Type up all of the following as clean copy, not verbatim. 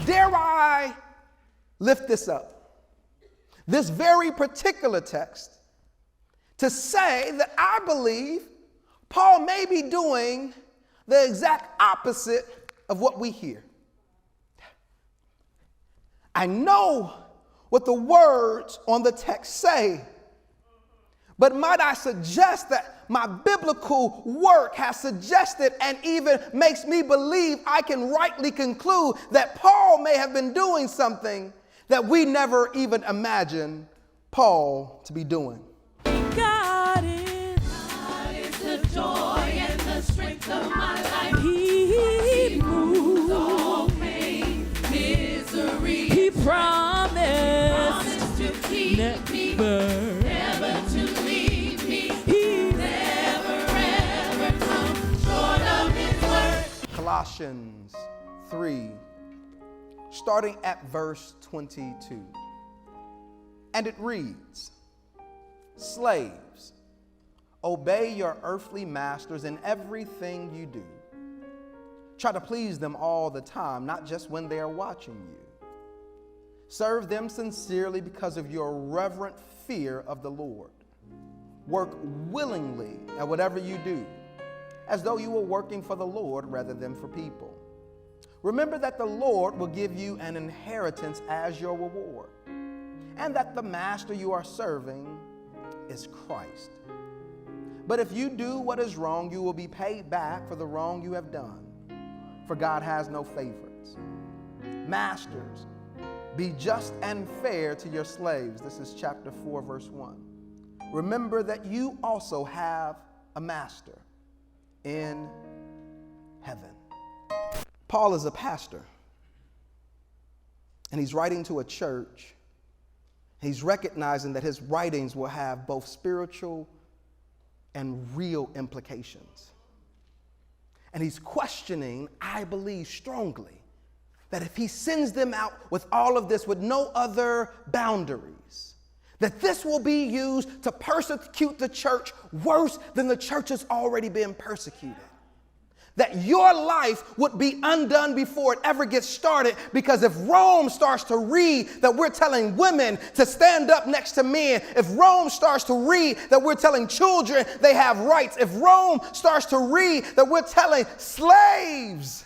dare I lift this up, this very particular text, to say that I believe Paul may be doing the exact opposite of what we hear. I know what the words on the text say, but might I suggest that my biblical work has suggested and even makes me believe I can rightly conclude that Paul may have been doing something that we never even imagined Paul to be doing. God is the joy and the strength of my life. He moves all pain, misery. He promised to keep me, never to leave me. He never ever comes short of his word. Colossians 3, starting at verse 22. And it reads, "Slaves, obey your earthly masters in everything you do. Try to please them all the time, not just when they are watching you. Serve them sincerely because of your reverent fear of the Lord. Work willingly at whatever you do, as though you were working for the Lord rather than for people. Remember that the Lord will give you an inheritance as your reward, and that the master you are serving is Christ. But if you do what is wrong, you will be paid back for the wrong you have done, for God has no favorites. Masters, be just and fair to your slaves." This is chapter 4, verse 1. "Remember that you also have a master in heaven." Paul is a pastor, and he's writing to a church. He's recognizing that his writings will have both spiritual and real implications. And he's questioning, I believe strongly, that if he sends them out with all of this with no other boundaries, that this will be used to persecute the church worse than the church has already been persecuted. That your life would be undone before it ever gets started, because if Rome starts to read that we're telling women to stand up next to men, if Rome starts to read that we're telling children they have rights, if Rome starts to read that we're telling slaves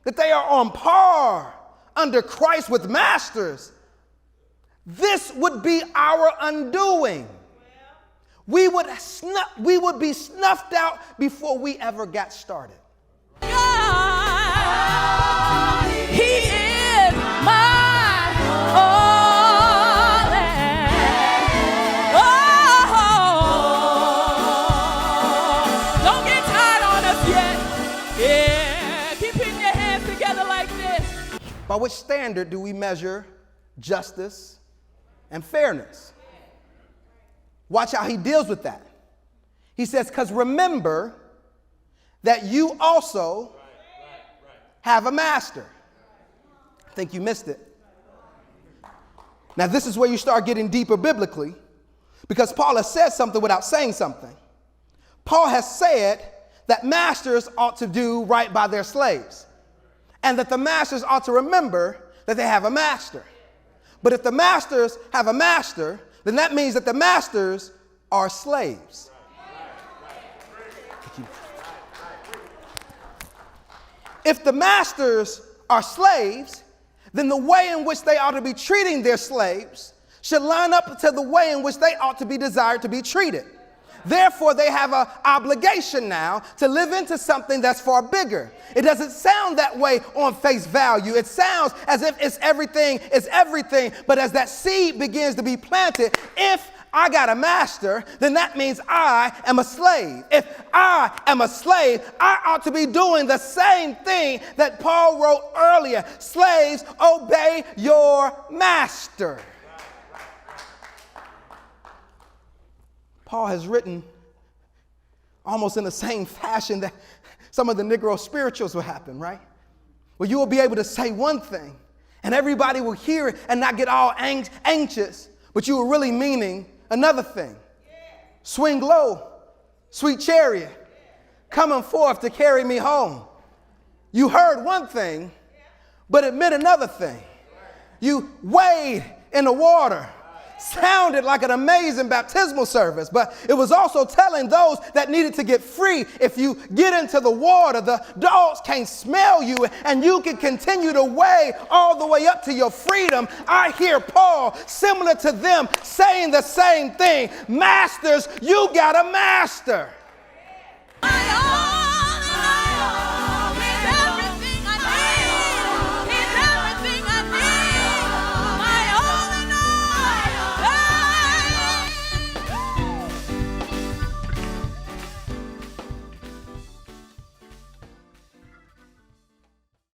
that they are on par under Christ with masters, this would be our undoing. We would be snuffed out before we ever got started. God, He is my all and oh. Don't get tired on us yet. Yeah, keep putting your hands together like this. By which standard do we measure justice and fairness? Watch how he deals with that. He says, because remember that you also have a master. I think you missed it. Now, this is where you start getting deeper biblically, because Paul has said something without saying something. Paul has said that masters ought to do right by their slaves, and that the masters ought to remember that they have a master. But if the masters have a master, then that means that the masters are slaves. If the masters are slaves, then the way in which they ought to be treating their slaves should line up to the way in which they ought to be desired to be treated. Therefore, they have an obligation now to live into something that's far bigger. It doesn't sound that way on face value. It sounds as if it's everything, but as that seed begins to be planted, if I got a master, then that means I am a slave. If I am a slave, I ought to be doing the same thing that Paul wrote earlier. Slaves, obey your master. Paul has written almost in the same fashion that some of the Negro spirituals will happen, right? Where you will be able to say one thing and everybody will hear it and not get all anxious, but you were really meaning another thing. Swing low, sweet chariot, coming forth to carry me home. You heard one thing, but it meant another thing. You wade in the water. Sounded like an amazing baptismal service, but it was also telling those that needed to get free, if you get into the water, the dogs can't smell you and you can continue to wade all the way up to your freedom. I hear Paul, similar to them, saying the same thing. Masters, you got a master.